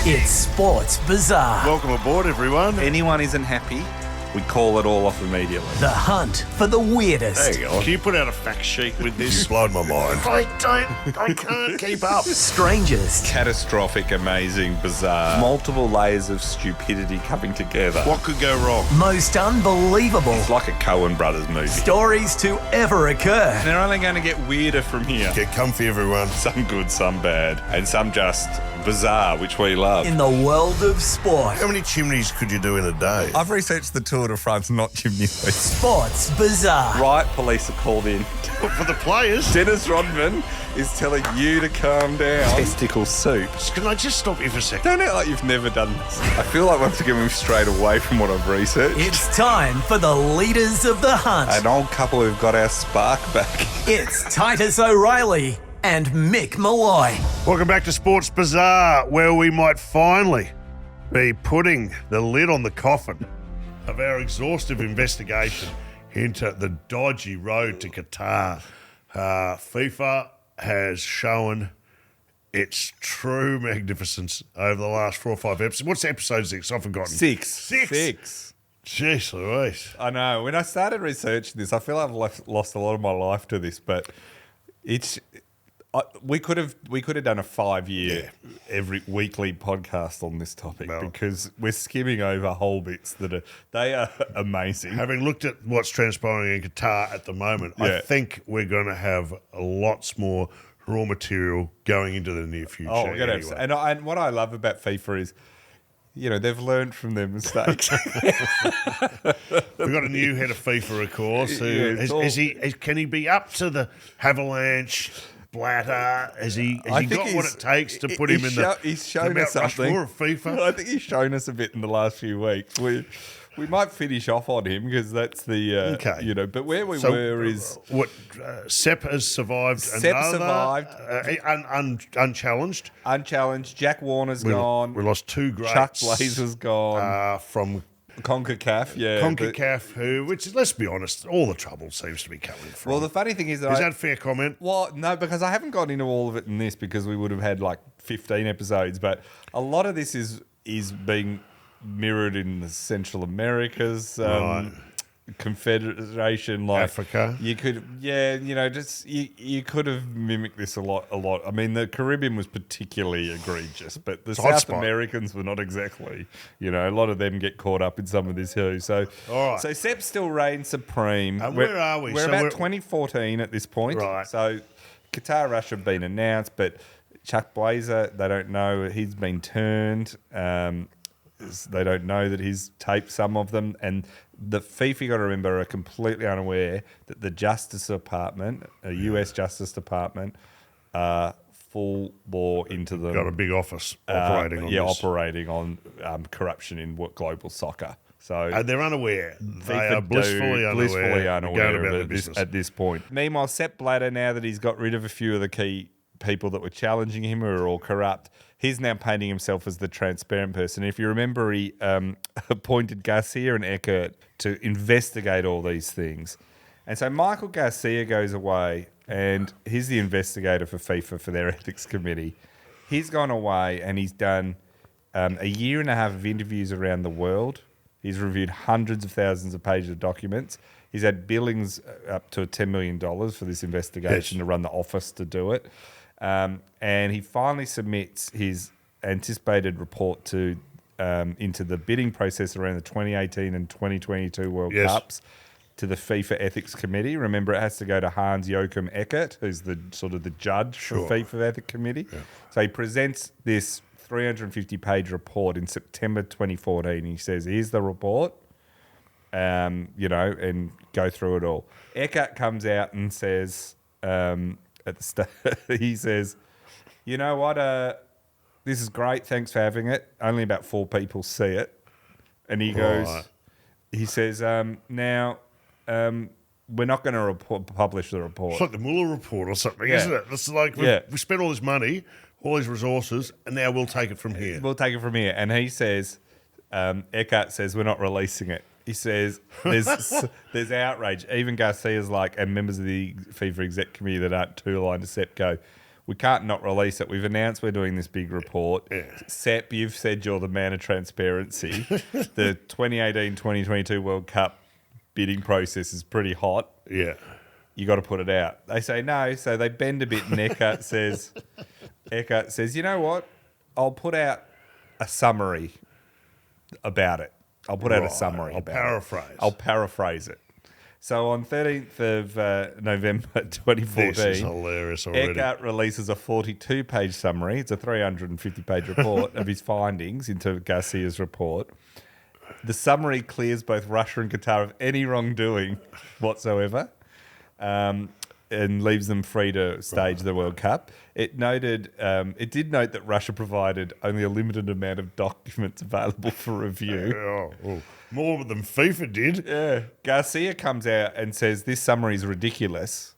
It's Sports Bizarre. Welcome aboard, everyone. Anyone isn't happy, we call it all off immediately. The hunt for the weirdest. There you go. Can you put out a fact sheet with this? Blown my mind. I can't keep up. Strangest. Catastrophic, amazing, bizarre. Multiple layers of stupidity coming together. What could go wrong? Most unbelievable. It's like a Coen Brothers movie. Stories to ever occur. They're only going to get weirder from here. Get comfy, everyone. Some good, some bad, and some just bizarre, which we love. In the world of sport. How many chimneys could you do in a day? I've researched the Tour de France, not chimneys. Sports Bizarre. Right, police are called in. For the players. Dennis Rodman is telling you to calm down. Testicle soup. Can I just stop you for a second? Don't act like you've never done this. I feel like once again we've strayed away from what I've researched. It's time for the leaders of the hunt. An old couple who've got our spark back. It's Titus O'Reilly and Mick Molloy. Welcome back to Sports Bizarre, where we might finally be putting the lid on the coffin of our exhaustive investigation into the dodgy road to Qatar. FIFA has shown its true magnificence over the last 4 or 5 episodes. What's episode 6? I've forgotten. Six. Jeez Louise. I know. When I started researching this, I feel I've lost a lot of my life to this, but it's... we could have done a 5-year every weekly podcast on this topic because we're skimming over whole bits they are amazing. Having looked at what's transpiring in Qatar at the moment, I think we're going to have lots more raw material going into the near future. Oh, we're going to have, and what I love about FIFA is, you know, they've learned from their mistakes. We've got a new head of FIFA, of course. Can he be up to the Avalanche? Blatter, has he got what it takes to put him in he's shown us something. Of FIFA? I think he's shown us a bit in the last few weeks. We might finish off on him because that's the you know. But where we were is Sepp has survived. Unchallenged. Unchallenged. Jack Warner's gone. We lost 2 greats. Chuck Blazer's gone from CONCACAF, CONCACAF, which, let's be honest, all the trouble seems to be coming from. Well, the funny thing is that... Is that a fair comment? Well, no, because I haven't gone into all of it in this because we would have had like 15 episodes, but a lot of this is being mirrored in the Central Americas, Confederation, like Africa. You could, you could have mimicked this a lot. I mean, the Caribbean was particularly egregious, but the South Americans were not exactly. You know, a lot of them get caught up in some of this too. So, so Sepp still reigns supreme. Where are we? We're about 2014 at this point. Right. So, Qatar Russia have been announced, but Chuck Blazer, they don't know. He's been turned. They don't know that he's taped some of them, and the FIFA, you got to remember, are completely unaware that the Justice Department, a US Justice Department, full bore into them. Got a big office operating on this. Operating on corruption in global soccer. So and they're unaware. They are blissfully unaware of it at this point. Meanwhile, Sepp Blatter, now that he's got rid of a few of the key people that were challenging him, who are all corrupt, he's now painting himself as the transparent person. If you remember, he appointed Garcia and Eckert to investigate all these things. And so Michael Garcia goes away, and he's the investigator for FIFA for their ethics committee. He's gone away, and he's done a year and a half of interviews around the world. He's reviewed hundreds of thousands of pages of documents. He's had billings up to $10 million for this investigation to run the office to do it. And he finally submits his anticipated report to into the bidding process around the 2018 and 2022 World Cups to the FIFA Ethics Committee. Remember, it has to go to Hans-Joachim Eckert, who's the sort of the judge for FIFA Ethics Committee. Yeah. So he presents this 350-page report in September 2014. He says, here's the report, and go through it all. Eckert comes out and says... at the start, he says, you know what, this is great, thanks for having it. Only about 4 people see it. And he goes, he says, now, we're not going to publish the report. It's like the Mueller report or something, isn't it? It's like we spent all this money, all these resources, and now we'll take it from here. We'll take it from here. And he says, Eckert says, we're not releasing it. He says there's outrage. Even Garcia's like, and members of the FIFA exec committee that aren't too aligned to Sepp go, We can't not release it. We've announced we're doing this big report. Yeah. Sepp, you've said you're the man of transparency. The 2018-2022 World Cup bidding process is pretty hot. Yeah. You got to put it out. They say no, so they bend a bit, and Eckhart says, you know what? I'll put out a summary about it. I'll put out a summary about paraphrase. it. I'll paraphrase it. So on 13th of November 2014, This is hilarious already. Eckhart releases a 42-page summary. It's a 350-page report of his findings into Garcia's report. The summary clears both Russia and Qatar of any wrongdoing whatsoever, and leaves them free to stage the World Cup. It did note that Russia provided only a limited amount of documents available for review. More than FIFA did. Yeah. Garcia comes out and says this summary is ridiculous.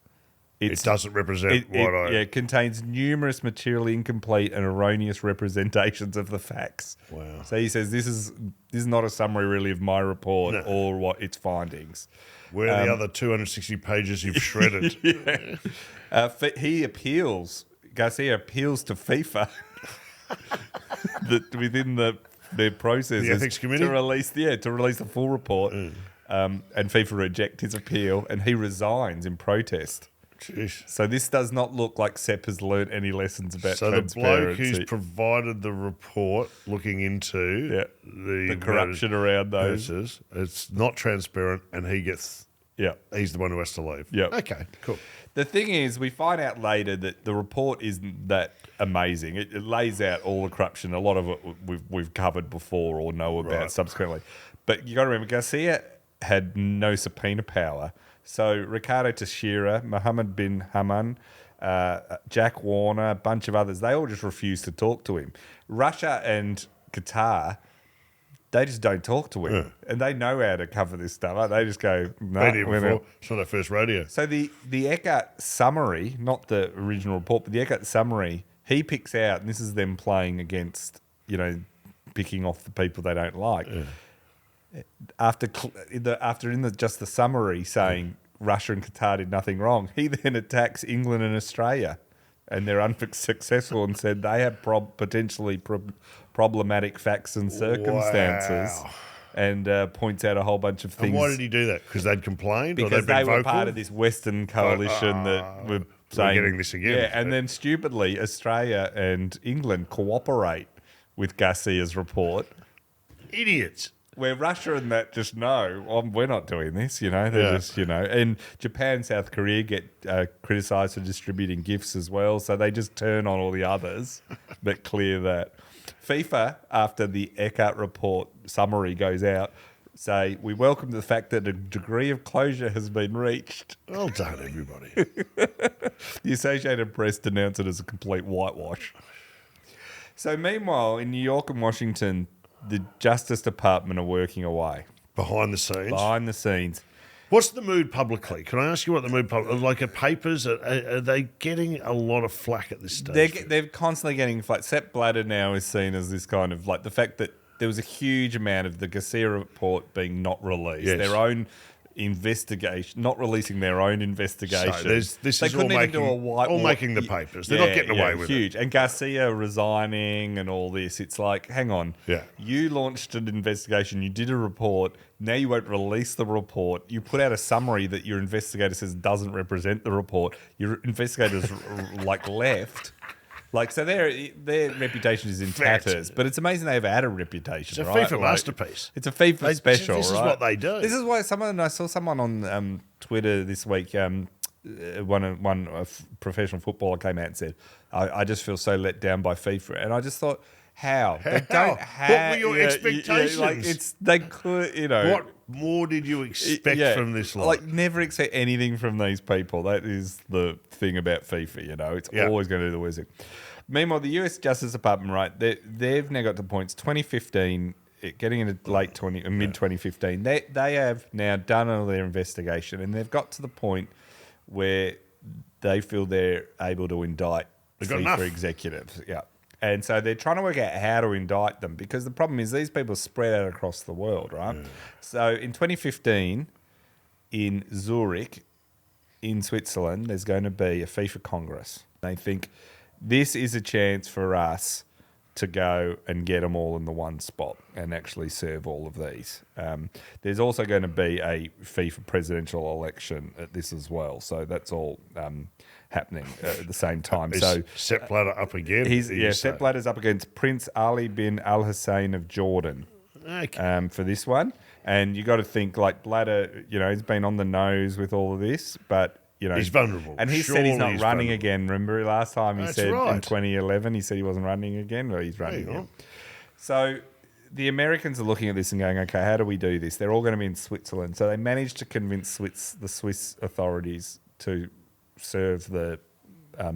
It doesn't represent it contains numerous materially incomplete and erroneous representations of the facts. Wow. So he says this is not a summary really of my report or what its findings. Where are the other 260 pages you've shredded? He appeals. Garcia appeals to FIFA that within their process, The ethics committee? to release the full report, and FIFA reject his appeal, and he resigns in protest. Jeez. So this does not look like Sepp has learnt any lessons about So the bloke transparency. who's provided the report looking into the corruption around those. purchases, it's not transparent, and he's the one who has to leave. Yeah. Okay, cool. The thing is, we find out later that the report isn't that amazing. It lays out all the corruption. A lot of it we've covered before or know about subsequently. But you got to remember, Garcia had no subpoena power. So Ricardo Teixeira, Mohammed bin Haman, Jack Warner, a bunch of others, they all just refused to talk to him. Russia and Qatar, they just don't talk to him. Yeah. And they know how to cover this stuff. They just go, no. Been here before. It's not our first rodeo. So the Eckhart summary, not the original report, but the Eckhart summary, he picks out, and this is them playing against, picking off the people they don't like. Yeah. After just the summary saying Russia and Qatar did nothing wrong, he then attacks England and Australia, and they're unsuccessful, and said they have potentially problematic facts and circumstances. Wow. And points out a whole bunch of things. And why did he do that? Because they'd complained? Because or they'd been they were vocal? part of this Western coalition that were saying... We're getting this again. Yeah, and then stupidly, Australia and England cooperate with Garcia's report. Idiots. Where Russia and that just know, we're not doing this, They're just, And Japan and South Korea get criticised for distributing gifts as well, so they just turn on all the others that clear that. FIFA, after the Eckhart report summary goes out, say, we welcome the fact that a degree of closure has been reached. Well done, everybody. The Associated Press denounced it as a complete whitewash. So meanwhile, in New York and Washington, the Justice Department are working away. Behind the scenes. What's the mood publicly? Can I ask you what the mood publicly... Like, at papers, are they getting a lot of flack at this stage? They're constantly getting flack. Sepp Blatter now is seen as this kind of... Like, the fact that there was a huge amount of the Garcia report being not released. Yes. Their own investigation, not releasing their own investigation. So this is all making the papers. They're not getting away with huge. it. And Garcia resigning and all this. It's like, hang on. Yeah. You launched an investigation. You did a report. Now you won't release the report. You put out a summary that your investigator says doesn't represent the report. Your investigator's left. So their reputation is in tatters, but it's amazing they ever had a reputation. It's a right? FIFA masterpiece. It's a FIFA special. This is right? what they do. This is why I saw someone on Twitter this week. One professional footballer came out and said, "I just feel so let down by FIFA," and I just thought, how? They don't have. What were your expectations? They could, What more did you expect from this lot? Never expect anything from these people. That is the thing about FIFA, It's always going to do the worst thing. Meanwhile, the US Justice Department, right, they've now got to points 2015, getting into mid-2015. They have now done all their investigation, and they've got to the point where they feel they're able to indict FIFA executives. Yeah. And so they're trying to work out how to indict them, because the problem is these people are spread out across the world, right? Yeah. So in 2015, in Zurich, in Switzerland, there's going to be a FIFA Congress. They think this is a chance for us to go and get them all in the one spot and actually serve all of these. There's also going to be a FIFA presidential election at this as well, so that's all happening at the same time. So Sepp Blatter up again? Sepp Blatter's up against Prince Ali bin Al Hussein of Jordan. Okay. For this one, and you got to think like Blatter, he's been on the nose with all of this, but he's vulnerable, and he said he's not running vulnerable again. Remember last time he said right. in 2011 he said he wasn't running again, or he's running again. So the Americans are looking at this and going, okay, how do we do this? They're all going to be in Switzerland, so they managed to convince the Swiss authorities to serve the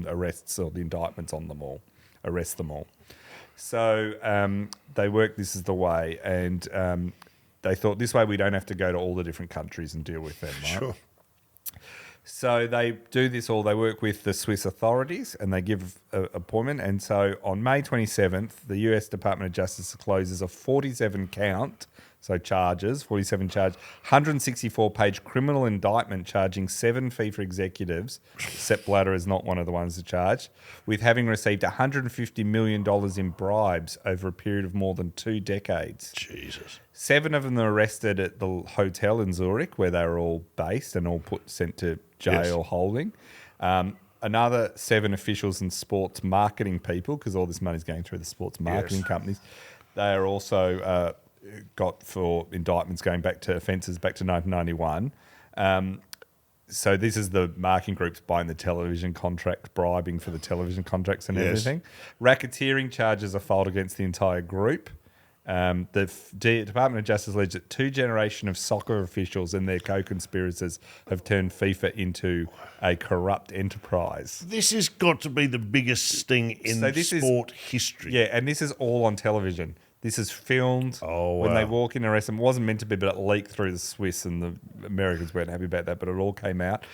arrests or the indictments on them all, arrest them all. So they worked this as the way, and they thought this way we don't have to go to all the different countries and deal with them, right? Sure. So they do this all. They work with the Swiss authorities and they give an appointment. And so on May 27th, the US Department of Justice closes a 47 charge, 164-page criminal indictment charging 7 FIFA executives. Sepp Blatter is not one of the ones to charge, with having received $150 million in bribes over a period of more than 2 decades. Jesus. 7 of them are arrested at the hotel in Zurich, where they were all based and all sent to jail holding. Another 7 officials and sports marketing people, because all this money's going through the sports marketing companies. They are also got for indictments going back to offences back to 1991. So this is the marketing groups buying the television contract, bribing for the television contracts and everything. Racketeering charges are filed against the entire group. The Department of Justice alleged that 2 generations of soccer officials and their co-conspirators have turned FIFA into a corrupt enterprise. This has got to be the biggest sting in sport history. Yeah, and this is all on television. This is filmed when they walk in and arrest them. It wasn't meant to be, but it leaked through the Swiss, and the Americans weren't happy about that, but it all came out.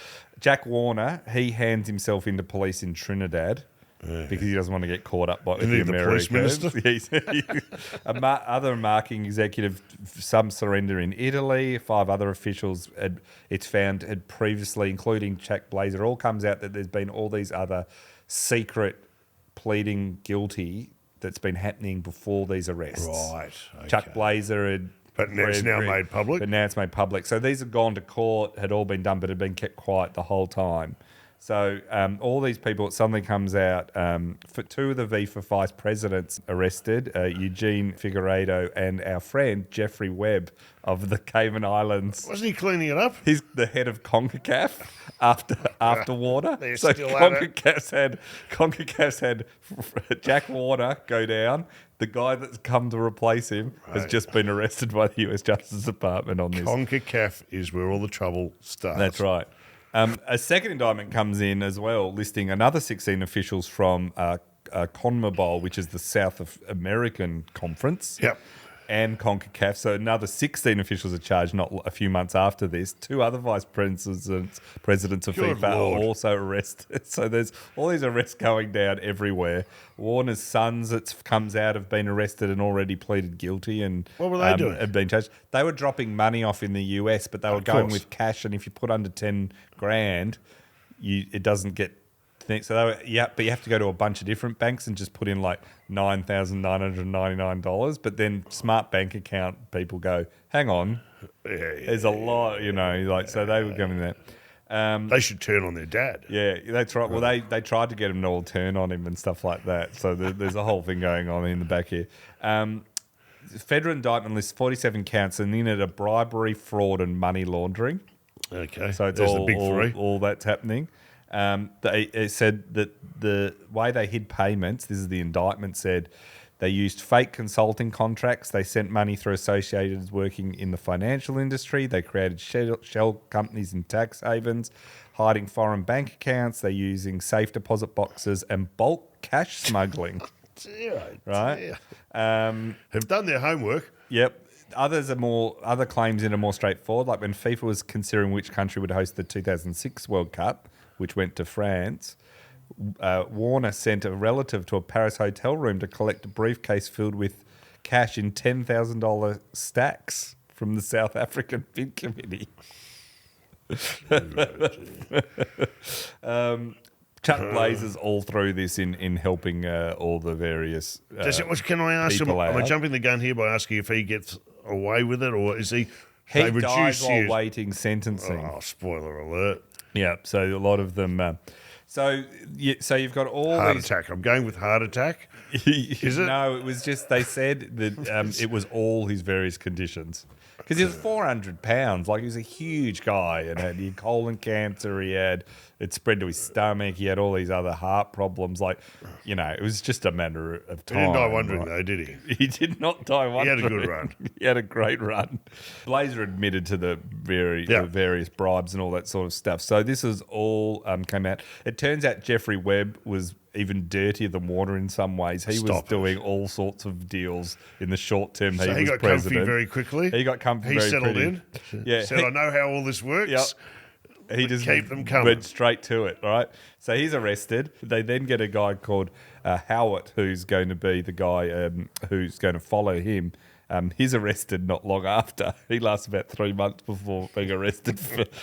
Jack Warner, he hands himself into police in Trinidad. Because he doesn't want to get caught up by the Americans. Police minister? Other marketing executive, some surrender in Italy. 5 other officials, it's found, had previously, including Jack Blazer. It all comes out that there's been all these other secret pleading guilty that's been happening before these arrests. Right. Okay. Chuck Blazer had... But now it's now made public? But now it's made public. So these have gone to court, had all been done, but had been kept quiet the whole time. So all these people, it suddenly comes out, for 2 of the FIFA vice presidents arrested, Eugene Figueiredo and our friend Jeffrey Webb of the Cayman Islands. Wasn't he cleaning it up? He's the head of CONCACAF after Warner. They're So still at it. CONCACAF's had Jack Warner go down. The guy that's come to replace him has just been arrested by the US Justice Department on this. CONCACAF is where all the trouble starts. That's right. A second indictment comes in as well, listing another 16 officials from CONMEBOL, which is the South American Conference. Yep. And CONCACAF. So another 16 officials are charged not a few months after this. 2 other vice presidents of Good FIFA Lord. are also arrested. So there's all these arrests going down everywhere. Warner's sons, it comes out, have been arrested and already pleaded guilty. And what were they doing? Have been charged. They were dropping money off in the US, but they were going with cash. And if you put under 10 grand, it doesn't get... So but you have to go to a bunch of different banks and just put in like $9,999. But then smart bank account people go, hang on, there's a lot, so they were going there. They should turn on their dad. Yeah, that's right. Well, they tried to get him to all turn on him and stuff like that. So there's a whole thing going on in the back here. Federal indictment lists 47 counts, and in it are bribery, fraud, and money laundering. Okay, So it's there's all, the big 3. all that's happening. It said that the way they hid payments, this is the indictment, said they used fake consulting contracts. They sent money through associated working in the financial industry. They created shell companies in tax havens, hiding foreign bank accounts. They're using safe deposit boxes and bulk cash smuggling. Right? Have done their homework. Yep. Other claims in are more straightforward. Like when FIFA was considering which country would host the 2006 World Cup, which went to France, Warner sent a relative to a Paris hotel room to collect a briefcase filled with cash in $10,000 stacks from the South African bid committee. Chuck Blazers all through this in helping all the various Can I ask him, people am I out. jumping the gun here by asking if he gets away with it, or is he... He they dies reduce while his- waiting sentencing. Oh, spoiler alert. Yeah, so a lot of them... so you've got all Heart these... attack. I'm going with heart attack. Is it? No, it was just, they said that it was all his various conditions. Because he was 400 pounds. Like, he was a huge guy. And he had colon cancer. It spread to his stomach. He had all these other heart problems. Like, it was just a matter of time. He didn't die wondering, right? though, did he? He did not die wondering. He had a good run. He had a great run. Blazer admitted to the various bribes and all that sort of stuff. So this is all came out. It turns out Jeffrey Webb was even dirtier than Warner in some ways. He was doing all sorts of deals in the short term. So he was got president. comfy very quickly. He got comfy He very settled pretty. in. Yeah. Said, I know how all this works. Yep. He just keep them coming. went straight to it, right? So he's arrested. They then get a guy called Howard, who's going to be the guy who's going to follow him. He's arrested not long after. He lasts about 3 months before being arrested.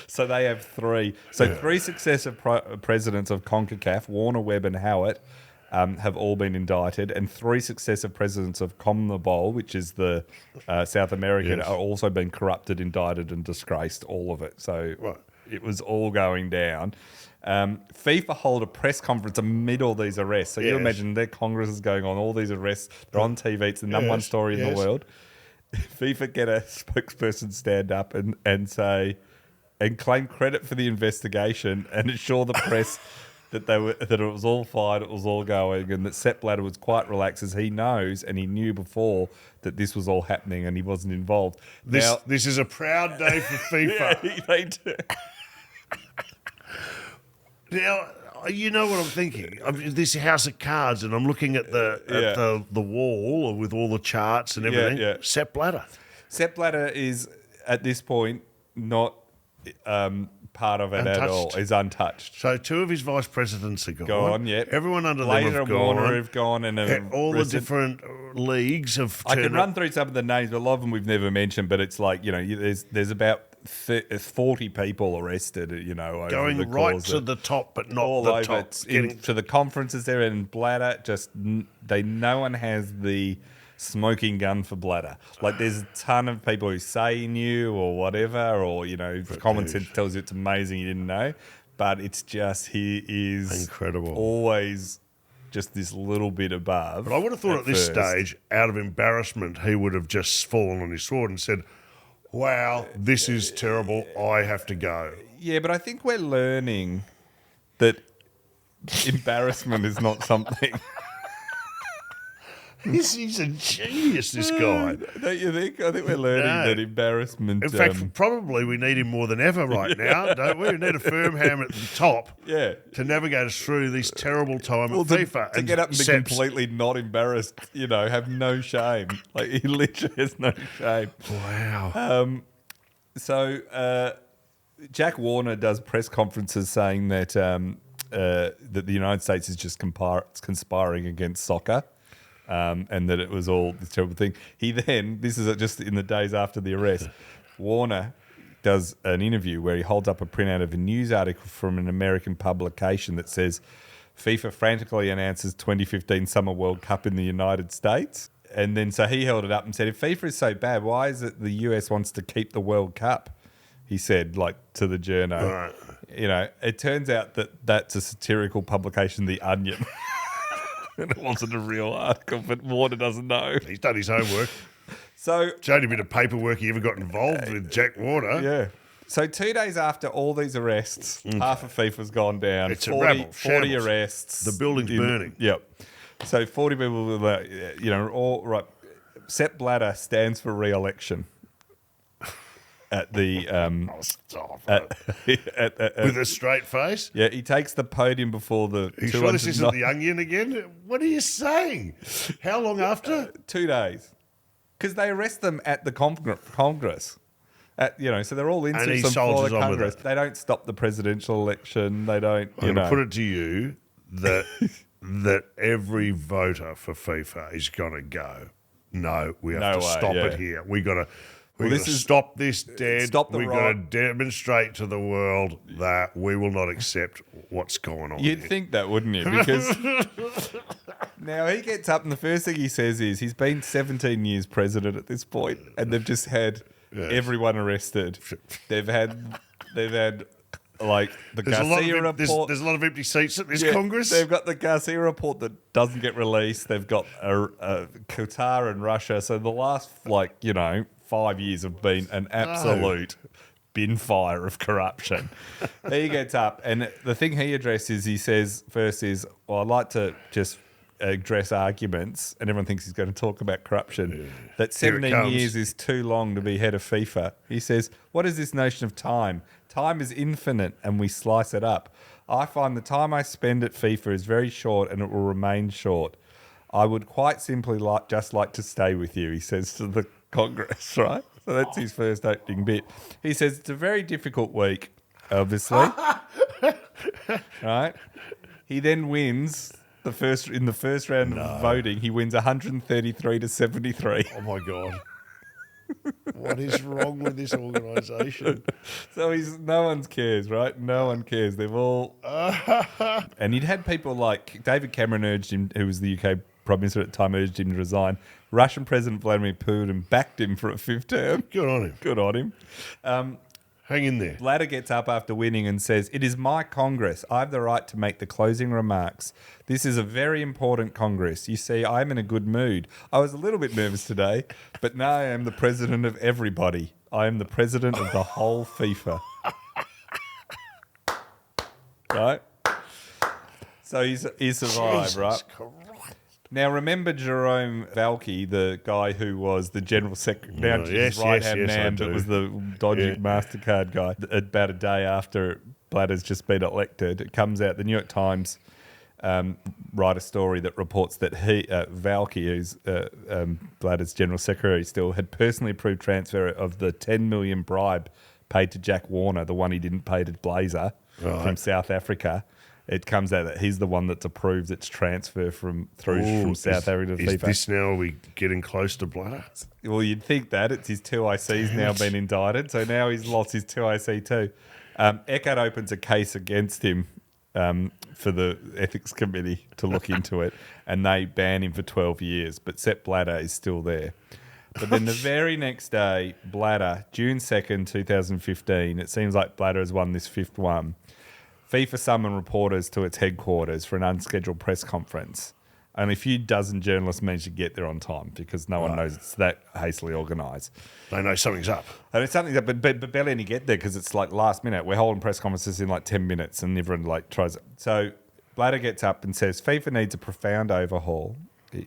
So they have three. So three successive presidents of CONCACAF, Warner, Webb and Howard, have all been indicted, and three successive presidents of CONMEBOL, which is the South American, are also been corrupted, indicted and disgraced, all of it. So it was all going down. FIFA hold a press conference amid all these arrests. So you imagine their Congress is going on, all these arrests, they're on TV, it's the number one story in the world. FIFA get a spokesperson stand up and say, and claim credit for the investigation and assure the press that it was all fine, it was all going, and that Sepp Blatter was quite relaxed, as he knows and he knew before that this was all happening and he wasn't involved. This is a proud day for FIFA. Yeah, they do. Now, you know what I'm thinking. This house of cards, and I'm looking at the wall with all the charts and everything. Yeah. Sepp Blatter. Sepp Blatter is, at this point, not part of it at all. He's untouched. So two of his vice presidents are gone. Gone, yeah. Everyone under Blazer them have and gone. Warner have gone. And all the different leagues have I turned can run through some of the names, but a lot of them we've never mentioned. But it's like, there's about 40 people arrested, over going the right course to of, the top, but not all the over. top. It's to the conferences there, and Blatter no one has the smoking gun for Blatter. Like, there's a ton of people who say he knew or whatever, or common sense tells you it's amazing you didn't know, but it's just he is incredible, always just this little bit above. But I would have thought at this stage, out of embarrassment, he would have just fallen on his sword and said, wow, this is terrible, I have to go. Yeah, but I think we're learning that embarrassment is not something. He's a genius, this guy. Don't you think? I think we're learning that embarrassment... In fact, probably we need him more than ever right now, don't we? We need a firm hand at the top to navigate us through this terrible time at FIFA. To get up and be completely not embarrassed, have no shame. Like, he literally has no shame. Wow. So Jack Warner does press conferences saying that that the United States is just conspiring against soccer. And that it was all this terrible thing. This is just in the days after the arrest, Warner does an interview where he holds up a printout of a news article from an American publication that says FIFA frantically announces 2015 Summer World Cup in the United States. And then so he held it up and said, if FIFA is so bad, why is it the US wants to keep the World Cup? He said, to the journo. Right. It turns out that that's a satirical publication, The Onion. And it wasn't a real article, but Warner doesn't know. He's done his homework. So it's the only bit of paperwork he ever got involved with, Jack Warner. Yeah. So 2 days after all these arrests, half of FIFA's gone down. It's 40, a rabble, 40 arrests. The building's burning. Yep. So 40 people, all right. Sepp Blatter stands for re-election. At the with a straight face. Yeah, he takes the podium before the. Are you sure this isn't the Onion again? What are you saying? How long after? 2 days, because they arrest them at the Congress. So they're all in for the Congress. They don't stop the presidential election. They don't. I'm going to put it to you that that every voter for FIFA is going to go. No, we have to stop it here. We got to. We're going to stop this dead. Stop the We've got to demonstrate to the world that we will not accept what's going on. You'd here. think that, wouldn't you? Because now he gets up and the first thing he says is he's been 17 years president at this point, and they've just had everyone arrested. They've had like the Garcia report. There's a lot of empty seats at this Congress. They've got the Garcia report that doesn't get released. They've got Qatar and Russia. So the last 5 years have been an absolute bin fire of corruption. He gets up, and the thing he addresses, he says first is, well, I'd like to just address arguments, and everyone thinks he's going to talk about corruption, that 17 years is too long to be head of FIFA. He says, what is this notion of time? Time is infinite, and we slice it up. I find the time I spend at FIFA is very short, and it will remain short. I would quite simply just like to stay with you, he says to the Congress, right? So that's his first opening bit. He says it's a very difficult week, obviously. Right? He then wins in the first round of voting. He wins 133 to 73. Oh my God. What is wrong with this organisation? So no one cares, right? No one cares. They've all... And he'd had people like David Cameron urged him, who was the UK Prime Minister at the time, urged him to resign. Russian President Vladimir Putin backed him for a fifth term. Good on him. Good on him. Hang in there. Blatter gets up after winning and says, it is my Congress. I have the right to make the closing remarks. This is a very important Congress. You see, I'm in a good mood. I was a little bit nervous today, but now I am the president of everybody. I am the president of the whole FIFA. Right? So he survived, right? Now, remember Jerome Valcke, the guy who was the general secretary, now his right-hand man, but was the dodgy MasterCard guy. About a day after Blatter's just been elected, it comes out, the New York Times write a story that reports that Valcke, who's Blatter's general secretary still, had personally approved transfer of the 10 million bribe paid to Jack Warner, the one he didn't pay to Blazer from South Africa. It comes out that he's the one that's approved its transfer from South Africa to FIFA. Is this now, are we getting close to Blatter? Well, you'd think that. It's his 2IC's now been indicted, so now he's lost his 2IC too. Eckhart opens a case against him for the Ethics Committee to look into it, and they ban him for 12 years, but Sepp Blatter is still there. But then the very next day, Blatter, June 2nd, 2015, it seems like Blatter has won this fifth one. FIFA summoned reporters to its headquarters for an unscheduled press conference. Only a few dozen journalists managed to get there on time because no one knows it's that hastily organised. They know something's up. And it's something that, but barely any get there because it's like last minute. We're holding press conferences in like 10 minutes and everyone tries it. So Blatter gets up and says, FIFA needs a profound overhaul.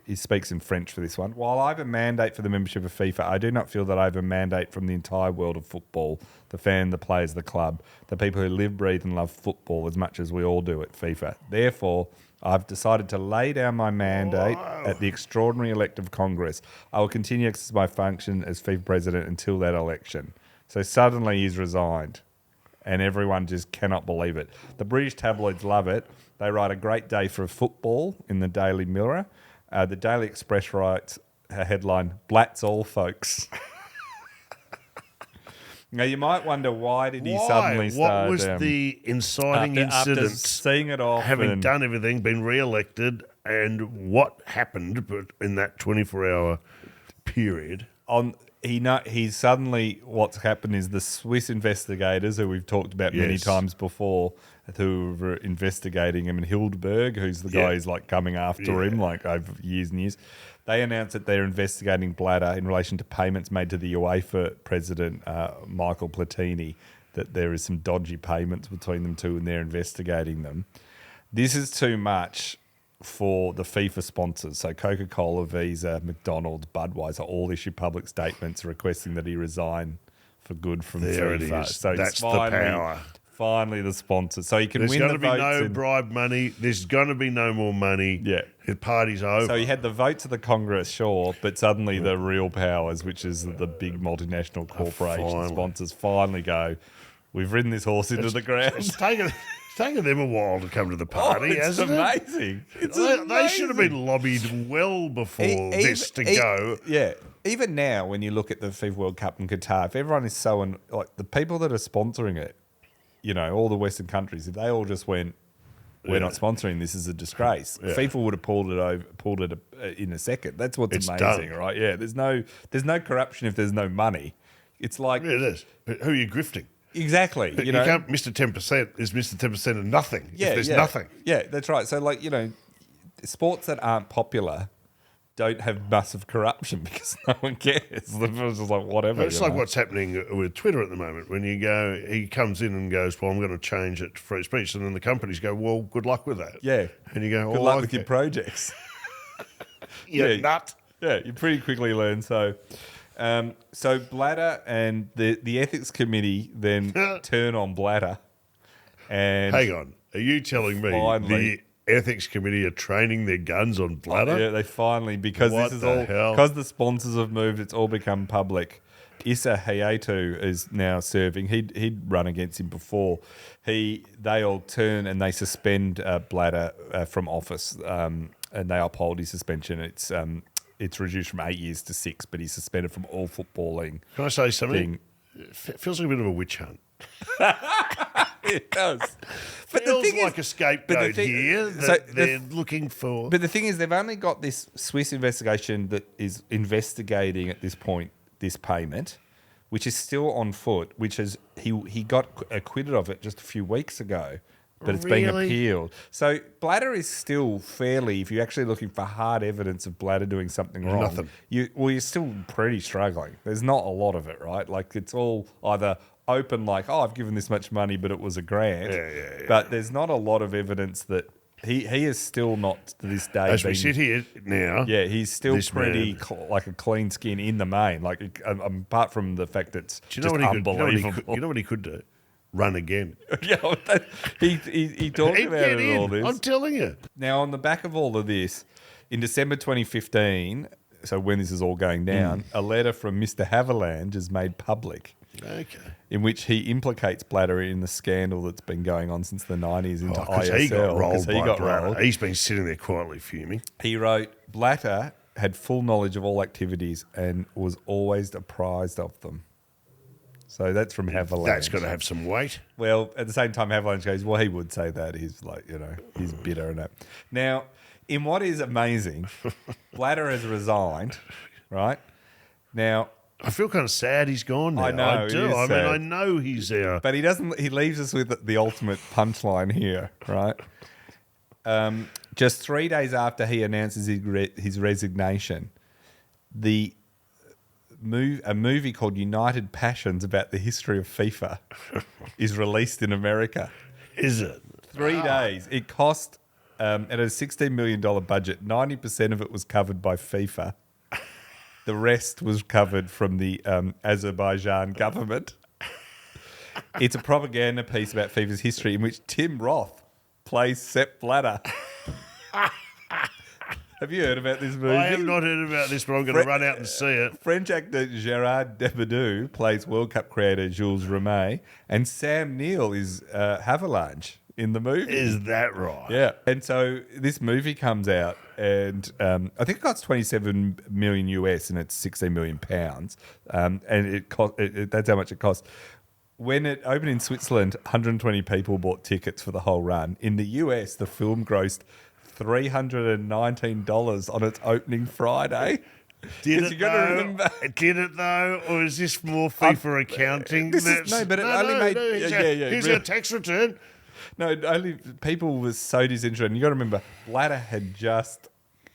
He speaks in French for this one. While I have a mandate for the membership of FIFA, I do not feel that I have a mandate from the entire world of football, the fan, the players, the club, the people who live, breathe and love football as much as we all do at FIFA. Therefore, I've decided to lay down my mandate at the extraordinary elective Congress. I will continue to exercise my function as FIFA president until that election. So suddenly he's resigned and everyone just cannot believe it. The British tabloids love it. They write a great day for football in the Daily Mirror. The Daily Express writes a headline, Blat's all, folks. Now, you might wonder, why did he suddenly start... What was the inciting incident? After seeing it off, having done everything, been re-elected, and what happened in that 24-hour period? He's suddenly, what's happened is the Swiss investigators, who we've talked about many times before, who were investigating him, and Hildberg, who's the guy who's like coming after him like over years and years, they announced that they're investigating Blatter in relation to payments made to the UEFA president, Michael Platini, that there is some dodgy payments between them two and they're investigating them. This is too much for the FIFA sponsors. So Coca-Cola, Visa, McDonald's, Budweiser all issue public statements requesting that he resign for good from there FIFA. It is. So that's the power. Finally, the sponsors. So he can win the votes. There's going to be no bribe money. There's going to be no more money. Yeah. The party's over. So he had the votes of the Congress, sure, but suddenly the real powers, which is the big multinational corporation sponsors, finally go, we've ridden this horse into the ground. It's It's taken them a while to come to the party, it's hasn't it? amazing. It's They should have amazing. been lobbied well before this to E- go. Yeah. Even now, when you look at the FIFA World Cup in Qatar, if everyone is so like the people that are sponsoring it, all the Western countries, if they all just went, we're not sponsoring this, is a disgrace. Yeah. FIFA would have pulled it in a second. That's what's It's amazing, done. right? Yeah. There's no corruption if there's no money. It's like Yeah, it is. But who are you grifting? exactly. You can't. Mr. 10% is Mr. 10% of nothing. Yeah, if there's yeah. nothing. Yeah, that's right. So, sports that aren't popular don't have massive corruption because no one cares. The first is like whatever. It's like what's happening with Twitter at the moment. When he comes in and goes, "Well, I'm going to change it to free speech," and then the companies go, "Well, good luck with that." Yeah. and you go, Good "Oh, luck okay. with your projects. You nut." Yeah, you pretty quickly learn. So, so Blatter and the ethics committee then turn on Blatter. And Hang on, are you telling me Finally. the ethics committee are training their guns on Blatter? yeah, they finally, because What this is the all hell? because the sponsors have moved, it's all become public. Issa Hayatou is now serving. He'd run against him before. They all turn and they suspend Blatter from office, and they uphold his suspension. It's reduced from 8 years to 6, but he's suspended from all footballing. Can I say something? Thing. It feels like a bit of a witch hunt. It does. But Feels like a scapegoat thing- here so that the- they're looking for. But the thing is, they've only got this Swiss investigation that is investigating at this point this payment, which is still on foot. Which is he got acquitted of it just a few weeks ago, but it's being Really? appealed. So Blatter is still fairly. If you're actually looking for hard evidence of Blatter doing something wrong, Nothing. you're still pretty struggling. There's not a lot of it, right? Like it's all either open, like I've given this much money, but it was a grant. Yeah. But there's not a lot of evidence that. He is still not to this day. As we sit here now, Yeah, he's still This pretty man- like a clean skin in the main. Like apart from the fact that it's do you know just what he could? unbelievable. You know what he could do? Run again. Yeah, but he talked He'd about get it in all in. this. I'm telling you. Now, on the back of all of this, in December 2015, so when this is all going down, a letter from Mr. Haviland is made public. Okay. In which he implicates Blatter in the scandal that's been going on since the 90s into Because ISL. he got rolled 'cause he by got Blatter. rolled. He's been sitting there quietly fuming. He wrote, Blatter had full knowledge of all activities and was always apprised of them. So that's from Haviland. That's got to have some weight. Well, at the same time, Haviland goes, well, he would say that. He's like, he's bitter and that. Now, in what is amazing, Blatter has resigned, right? Now, I feel kind of sad he's gone now. I know, I do. it is I sad. mean, I know he's there. but he doesn't. He leaves us with the ultimate punchline here, right? Just 3 days after he announces his resignation, a movie called United Passions about the history of FIFA is released in America. Is it? 3 days. It cost, it had a $16 million budget. 90% of it was covered by FIFA. The rest was covered from the Azerbaijan government. It's a propaganda piece about FIFA's history in which Tim Roth plays Sepp Blatter. Have you heard about this movie? I have not heard about this, but I'm going to run out and see it. French actor Gerard Depardieu plays World Cup creator Jules Rimet, and Sam Neill is Haviland in the movie. Is that right? Yeah. And so this movie comes out, and I think it costs 27 million US, and it's 16 million pounds. And that's how much it costs. When it opened in Switzerland, 120 people bought tickets for the whole run. In the US, the film grossed $319 on its opening Friday. Did 'Cause it, you gotta though? remember- Did it, though? Or is this more FIFA accounting? this is- no, but it only made- Here's yeah, here's really. our tax return. No, only people were so disinterested. And you got to remember, Blatter had just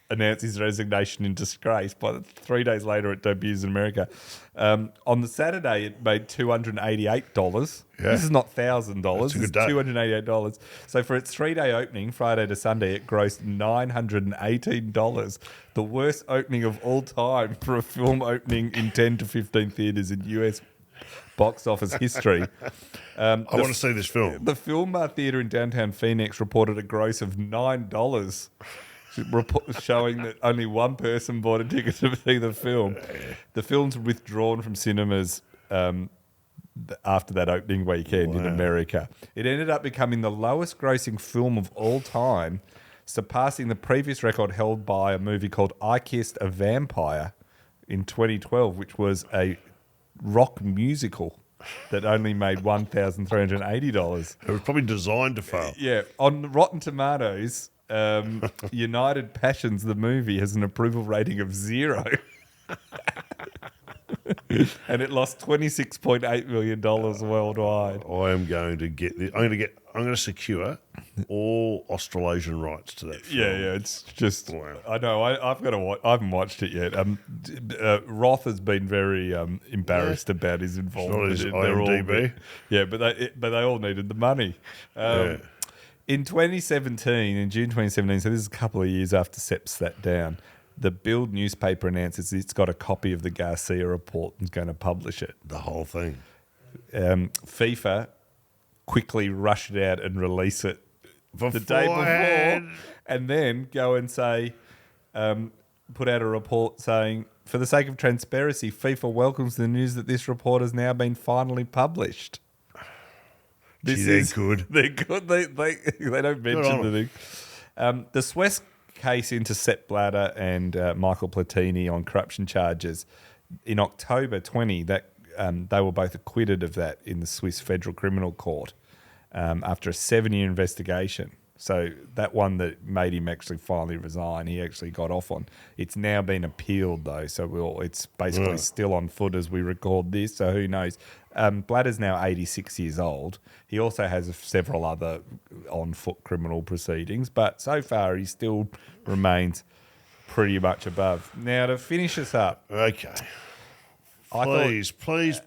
announced his resignation in disgrace. But 3 days later, it debuts in America. On the Saturday, it made $288. Yeah. This is not $1,000. That's a good It's day. $288. So for its 3-day opening, Friday to Sunday, it grossed $918. The worst opening of all time for a film opening in 10 to 15 theatres in US box office history. I want to see this film. The Filmar Theatre in downtown Phoenix reported a gross of $9, showing that only one person bought a ticket to see the film. The film's withdrawn from cinemas after that opening weekend in America. It ended up becoming the lowest grossing film of all time, surpassing the previous record held by a movie called I Kissed a Vampire in 2012, which was a rock musical that only made $1,380. It was probably designed to fail. Yeah, on Rotten Tomatoes, United Passions, the movie, has an approval rating of 0. And it lost $26.8 million worldwide. I am going to get this. I'm going to secure all Australasian rights to that film. Yeah, it's just. Wow. I know. I've got to watch. I haven't watched it yet. Roth has been very embarrassed about his involvement. It's in not it. his IMDb. But they all needed the money. In 2017, in June 2017, so this is a couple of years after Sepp sat down, the Bild newspaper announces it's got a copy of the Garcia report and is going to publish it. The whole thing. FIFA quickly rush it out and release it the day before, and then go and say, put out a report saying, for the sake of transparency, FIFA welcomes the news that this report has now been finally published. They're good. They're good. They don't mention the thing. The Suez case into Sepp Blatter and Michael Platini on corruption charges in October 20, that they were both acquitted of that in the Swiss Federal Criminal Court after a 7-year investigation. So that one that made him actually finally resign, he actually got off on. It's now been appealed though, so it's basically still on foot as we record this. So who knows? Blatter's now 86 years old. He also has several other on-foot criminal proceedings, but so far he still remains pretty much above. Now, to finish us up. Okay. Please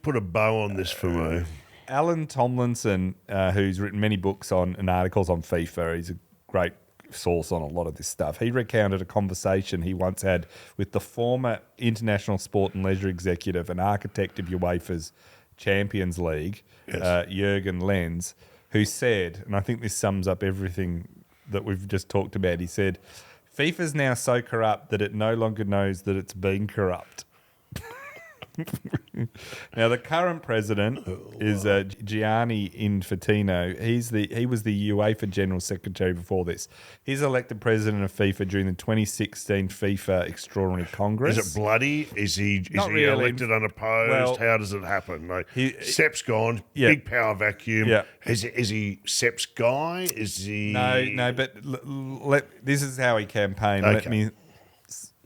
put a bow on this for me. Alan Tomlinson, who's written many books on and articles on FIFA, he's a great source on a lot of this stuff. He recounted a conversation he once had with the former international sport and leisure executive and architect of UEFA's Champions League, Jurgen Lenz, who said, and I think this sums up everything that we've just talked about, he said, FIFA's now so corrupt that it no longer knows that it's been corrupt. Now, the current president is Gianni Infantino. He was the UEFA General Secretary before this. He's elected president of FIFA during the 2016 FIFA Extraordinary Congress. Is it bloody? Is he really. elected unopposed? Well, how does it happen? Like, Sepp's gone. Big power vacuum. Yeah. Is he Sepp's guy? Is he? No. But this is how he campaigned. Okay. Let me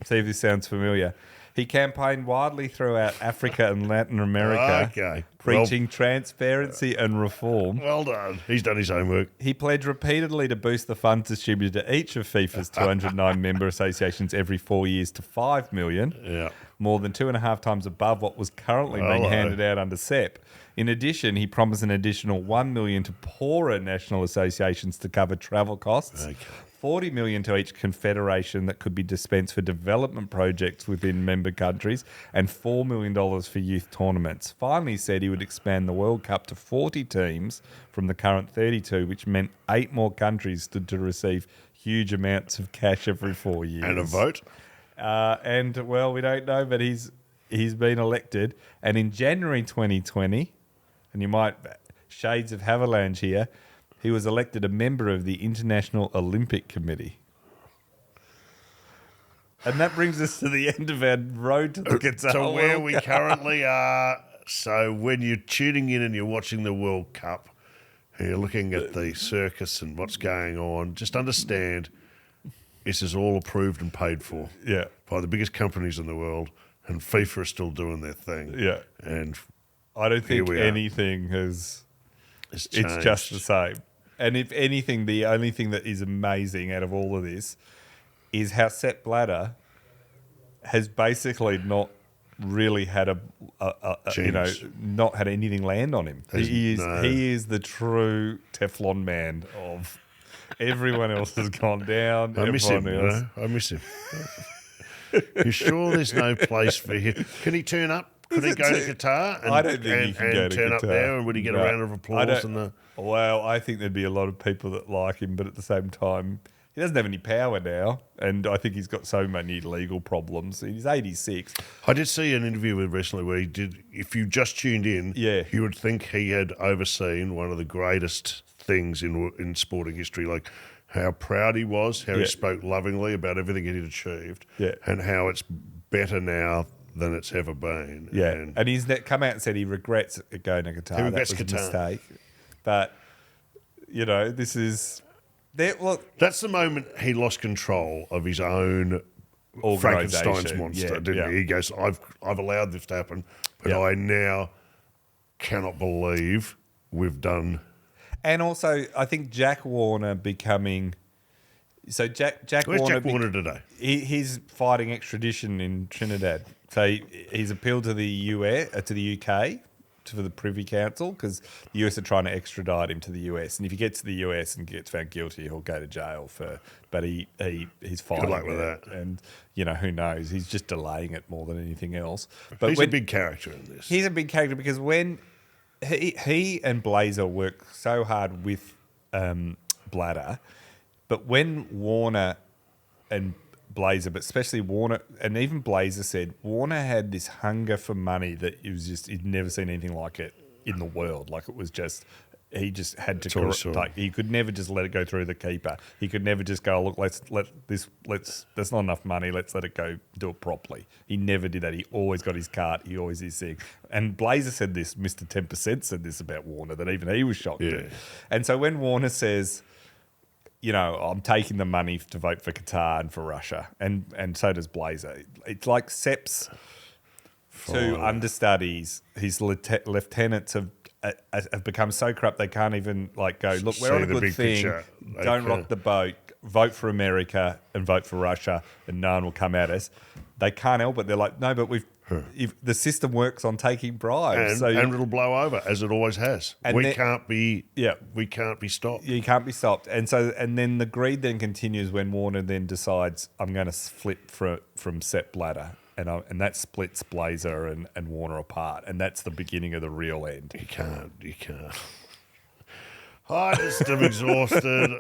see if this sounds familiar. He campaigned widely throughout Africa and Latin America, preaching transparency and reform. Well done. He's done his homework. He pledged repeatedly to boost the funds distributed to each of FIFA's 209 member associations every 4 years to $5 million, more than 2.5 times above what was currently being handed out under Sepp. In addition, he promised an additional $1 million to poorer national associations to cover travel costs. $40 million to each confederation that could be dispensed for development projects within member countries, and $4 million for youth tournaments. Finally, he said he would expand the World Cup to 40 teams from the current 32, which meant 8 more countries stood to receive huge amounts of cash every 4 years. And a vote? Well, we don't know, but he's been elected. And in January 2020, and you might, shades of Haviland here, he was elected a member of the International Olympic Committee. And that brings us to the end of our road to the Qatar So where World we Cup. currently are. So when you're tuning in and you're watching the World Cup, and you're looking at the circus and what's going on, just understand this is all approved and paid for by the biggest companies in the world, and FIFA are still doing their thing. Yeah. And I don't think we are. anything has... It's It's just the same. And if anything, the only thing that is amazing out of all of this is how Sepp Blatter has basically not really had not had anything land on him. He is the true Teflon man of everyone else has gone down. I miss him. I miss him. You sure there's no place for him? Can he turn up? Could he go to Qatar? And, I don't think he can go to turn Qatar. up there, and would he get a round of applause? Well, I think there'd be a lot of people that like him, but at the same time, he doesn't have any power now, and I think he's got so many legal problems. He's 86. I did see an interview with him recently where he did, if you just tuned in, you would think he had overseen one of the greatest things in sporting history, like how proud he was, how he spoke lovingly about everything he had achieved, and how it's better now than it's ever been. Yeah, and he's come out and said he regrets going to Qatar. That was a mistake. But, you know, this is... That's the moment he lost control of his own Frankenstein's monster, didn't he? He goes, I've allowed this to happen, but I now cannot believe we've done... And also, I think Jack Warner becoming... So Jack Where's Warner... Jack Warner today? He's fighting extradition in Trinidad. So he's appealed to the US, to the UK, for the Privy Council, because the US are trying to extradite him to the US. And if he gets to the US and gets found guilty, he'll go to jail but he's fighting. Good luck with that. And, you know, who knows? He's just delaying it more than anything else. But he's a big character in this. He's a big character because when he and Blazer work so hard with Blatter, but when Warner and Blazer, but especially Warner, and even Blazer said Warner had this hunger for money that it was just, he'd never seen anything like it in the world. Like it was just, he just had to, like he could never just let it go through the keeper. He could never just go, look, let's there's not enough money, let's let it go, do it properly. He never did that. He always got his cart. He always is saying, and Blazer said this, Mr. 10% said this about Warner, that even he was shocked at. And so when Warner says, you know, I'm taking the money to vote for Qatar and for Russia, and so does Blazer. It's like Sepp's two understudies, his lieutenants have become so corrupt they can't even like go, look, we're on a good thing, don't rock the boat, vote for America and vote for Russia, and no one will come at us. They can't help it. They're like, no, but if the system works on taking bribes, and it'll blow over as it always has. And we can't be stopped. You can't be stopped. And then the greed then continues when Warner then decides, I'm going to flip from Sepp Blatter, and that splits Blazer and Warner apart, and that's the beginning of the real end. You can't. I just am exhausted.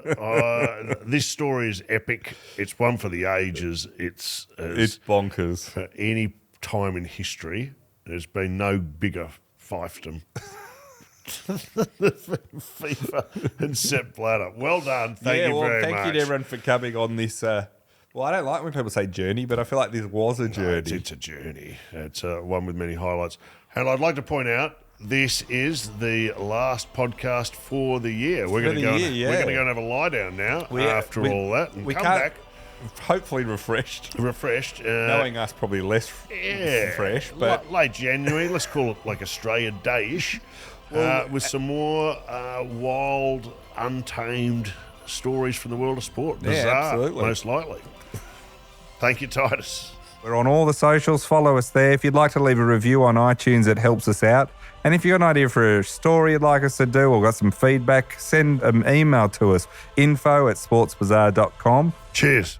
This story is epic. It's one for the ages. It's bonkers. For any time in history, there's been no bigger fiefdom. FIFA and Sepp Blatter. Well done. Thank you very much. Thank you to everyone for coming on this. Well, I don't like when people say journey, but I feel like this was a journey. It's a journey. It's one with many highlights. And I'd like to point out, this is the last podcast for the year. We're going to go and have a lie down now after all that and come back. Hopefully refreshed. Knowing us, probably less fresh. But late January, let's call it like Australia Day-ish, with some more wild, untamed stories from the world of sport. Bizarre, absolutely. Most likely. Thank you, Titus. We're on all the socials. Follow us there. If you'd like to leave a review on iTunes, it helps us out. And if you've got an idea for a story you'd like us to do or got some feedback, send an email to us, info@sportsbazaar.com. Cheers.